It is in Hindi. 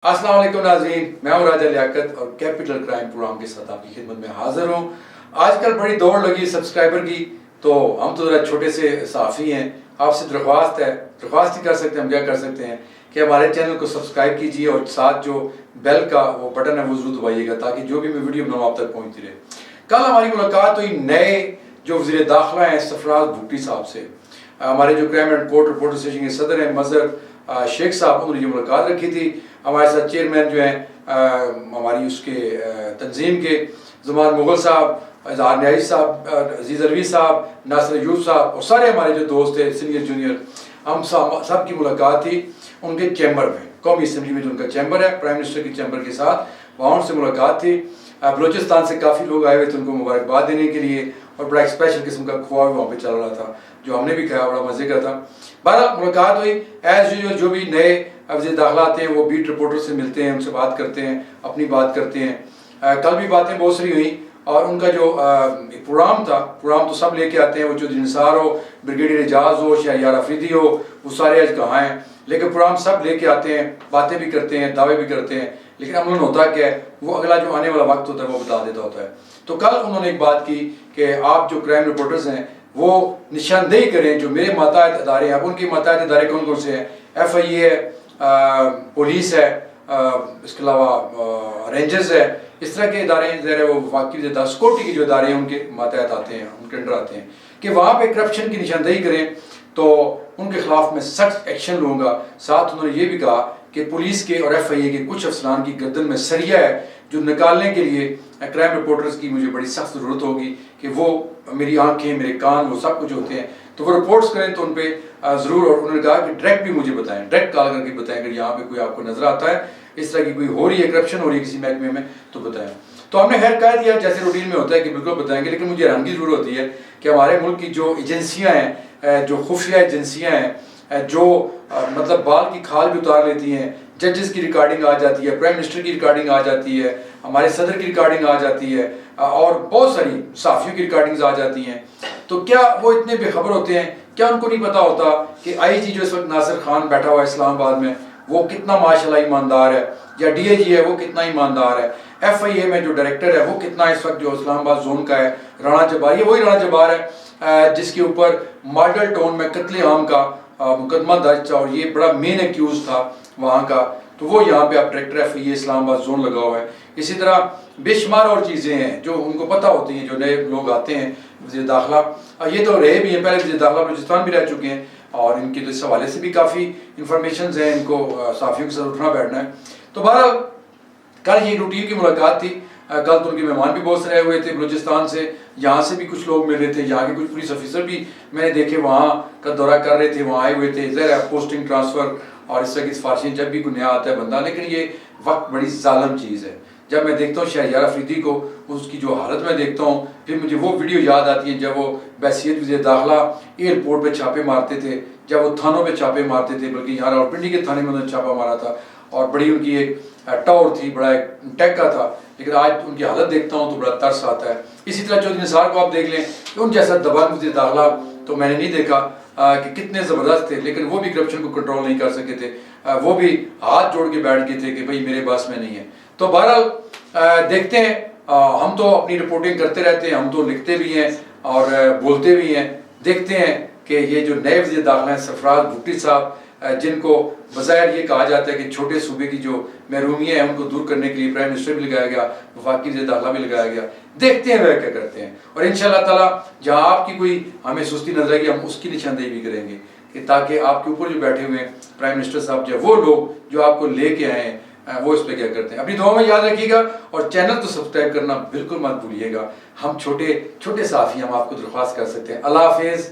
अस्सलाम वालेकुम नाज़रीन, मैं हूं राजा लियाकत और कैपिटल क्राइम प्रोग्राम के साथ आपकी खिदमत में हाजिर हूं। आजकल बड़ी दौड़ लगी सब्सक्राइबर की, तो हम तो ज़रा छोटे से सहाफ़ी हैं, आपसे दरख्वास्त ही कर सकते हैं। हम क्या कर सकते हैं कि हमारे चैनल को सब्सक्राइब कीजिए और साथ जो बेल का वो बटन है वो ज़रूर दबाइएगा ताकि जो भी मैं वीडियो बनाऊँ आप तक पहुँचती रहे। कल हमारी मुलाकात हुई नए जो वज़ीर दाखिला हैं सरफराज भुट्टी साहब से। हमारे जो crime and court reporter session के सदर हैं मजहर शेख साहब, उन्होंने ये मुलाकात रखी थी। हमारे साथ चेयरमैन जो हैं हमारी उसके तंजीम के ज़ुमान मुग़ल साहब, इज़हार न्याज़ी साहब, अजीज़ अलवी साहब, नासिर अयूब साहब और सारे हमारे जो दोस्त थे सीनियर जूनियर, हम सब की मुलाकात थी उनके चैम्बर में, कौमी असम्बली में जो उनका चैम्बर है, प्राइम मिनिस्टर के चैम्बर के साथ, वहाँ उनसे मुलाकात थी। बलूचिस्तान से काफ़ी लोग आए हुए थे उनको मुबारकबाद देने के लिए और बड़ा एक स्पेशल किस्म का खुआ वहाँ पे चल रहा था जो हमने भी खाया, बड़ा मज़े का था। बहरहाल मुलाकात हुई। एज़ यूजुअल जो भी नए वज़ीर दाखिला आते हैं वो बीट रिपोर्टर से मिलते हैं, उनसे बात करते हैं, अपनी बात करते हैं। कल भी बातें बहुत सारी हुई और उनका जो प्रोग्राम था, प्रोग्राम तो सब लेके आते हैं, वो चौधरी निसार हो, ब्रिगेडियर एजाज हो, शहरयार अफरीदी हो, वो सारे आज कहाँ हैं, लेकिन प्रोग्राम सब लेके आते हैं, बातें भी करते हैं, दावे भी करते हैं, लेकिन अमूमन होता क्या है वो अगला जो आने वाला वक्त होता है वो बता देता होता है। तो कल उन्होंने एक बात की कि आप जो क्राइम रिपोर्टर्स हैं वो निशानदेही करें जो मेरे माताहत अदारे हैं। अब उनके माताहत अदारे कौन कौन से हैं? FIA है, पुलिस है, इसके अलावा रेंजर्स है, इस तरह के इदारे ज़रा वो वाकई सिक्योरिटी के जो इदारे हैं उनके मातहत आते हैं, उनके अंडर आते हैं कि वहाँ पे करप्शन की निशानदेही करें तो उनके खिलाफ मैं सख्त एक्शन लूँगा। साथ उन्होंने ये भी कहा कि पुलिस के और FIA के कुछ अफसरान की गर्दन में सरिया है जो निकालने के लिए क्राइम रिपोर्टर्स की मुझे बड़ी सख्त ज़रूरत होगी कि वो मेरी आंखें, मेरे कान, वो सब कुछ होते हैं, तो वो रिपोर्ट्स करें तो उन पर ज़रूर। और उन्होंने कहा कि डायरेक्ट भी मुझे बताएं, डायरेक्ट कॉल करके बताएं अगर यहाँ पे कोई आपको नज़र आता है इस तरह की कोई हो रही है, करप्शन हो रही है किसी महकमे में, तो बताएं। तो हमने खैर कह दिया जैसे रूटीन में होता है कि बिल्कुल बताएंगे, लेकिन मुझे हैरानगी ज़रूर होती है कि हमारे मुल्क की जो एजेंसियाँ हैं, जो खुफिया एजेंसियाँ हैं, जो मतलब बाल की खाल भी उतार लेती हैं, जजेस की रिकॉर्डिंग आ जाती है, प्राइम मिनिस्टर की रिकॉर्डिंग आ जाती है, हमारे सदर की रिकॉर्डिंग आ जाती है और बहुत सारी सहाफ़ियों की रिकॉर्डिंग्स आ जाती हैं। तो क्या वो इतने बेखबर होते हैं? क्या उनको नहीं पता होता कि IG जो इस वक्त नासिर खान बैठा हुआ है इस्लामाबाद में वो कितना माशाल्लाह ईमानदार है, या DIG है वो कितना ईमानदार है, FIA में जो डायरेक्टर है वो कितना इस वक्त जो इस्लामाबाद जोन का है, राणा जब्बार, ये वही राणा जब्बार है जिसके ऊपर मॉडल टाउन में कत्ले आम का मुकदमा दर्ज था और ये बड़ा मेन एक्यूज था वहाँ का, तो वो यहाँ पे अब डायरेक्टर FIA इस्लामाबाद जोन लगा हुआ है। इसी तरह बेशुमार और चीज़ें हैं जो उनको पता होती हैं, जो नए लोग आते हैं वज़ीर दाखिला, ये तो रहे भी हैं, पहले वज़ीर दाखिला बलूचिस्तान भी रह चुके हैं और इनके तो इस हवाले से भी काफ़ी इंफॉर्मेशन हैं, इनको सहाफ़ियों के साथ उठना बैठना है। तो बहरहाल कल ये रूटीन की मुलाकात थी। कल तो उनके मेहमान भी बहुत सारे हुए थे बलूचिस्तान से, यहाँ से भी कुछ लोग मिल रहे थे, यहाँ के कुछ पुलिस ऑफिसर भी मैंने देखे वहाँ का दौरा कर रहे थे, वहाँ आए हुए थे। ज़रा पोस्टिंग ट्रांसफ़र और इस तरह की सिफारिशें जब भी कोई नया आता है बंदा, लेकिन ये वक्त बड़ी ज़ालिम चीज़ है। जब मैं देखता हूँ शहरयार अफरीदी को, उसकी जो हालत में देखता हूँ, फिर मुझे वो वीडियो याद आती है जब वो बैसियत वज़ीर दाखिला एयरपोर्ट पे छापे मारते थे, जब वो थानों पे छापे मारते थे, बल्कि यहाँ रावलपिंडी के थाने में उन्होंने छापा मारा था और बड़ी उनकी एक टॉवर थी, बड़ा एक टैक्का था, लेकिन आज उनकी हालत देखता हूँ तो बड़ा तरस आता है। इसी तरह चौधरी निसार को आप देख लें कि उन जैसा दबंग वज़ीर दाखिला तो मैंने नहीं देखा कि कितने ज़बरदस्त थे, लेकिन वो भी करप्शन को कंट्रोल नहीं कर सके थे, वो भी हाथ जोड़ के बैठ गए थे कि भाई मेरे पास में नहीं है। तो बहरहाल देखते हैं, हम तो अपनी रिपोर्टिंग करते रहते हैं, हम तो लिखते भी हैं और बोलते भी हैं। देखते हैं कि ये जो नए वज़ीर दाखिला हैं सरफराज भुट्टी साहब, जिनको बज़ाहिर ये कहा जाता है कि छोटे सूबे की जो महरूमियाँ हैं उनको दूर करने के लिए प्राइम मिनिस्टर भी लगाया गया, वफाकी वज़ीर दाखिला भी लगाया गया। देखते हैं वह क्या करते हैं और इंशाअल्लाह ताला जहाँ आपकी कोई हमें सुस्ती नजर आएगी हम उसकी निशानदेही भी करेंगे कि ताकि आपके ऊपर जो बैठे हुए हैं प्राइम मिनिस्टर साहब, जो वो लोग जो आपको लेके आए हैं वो इस पर क्या करते हैं। अपनी दुआ में याद रखिएगा और चैनल तो सब्सक्राइब करना बिल्कुल मत भूलिएगा। हम छोटे छोटे साफ़ी हम आपको दरख्वास्त कर सकते हैं। अल्लाह हाफिज़।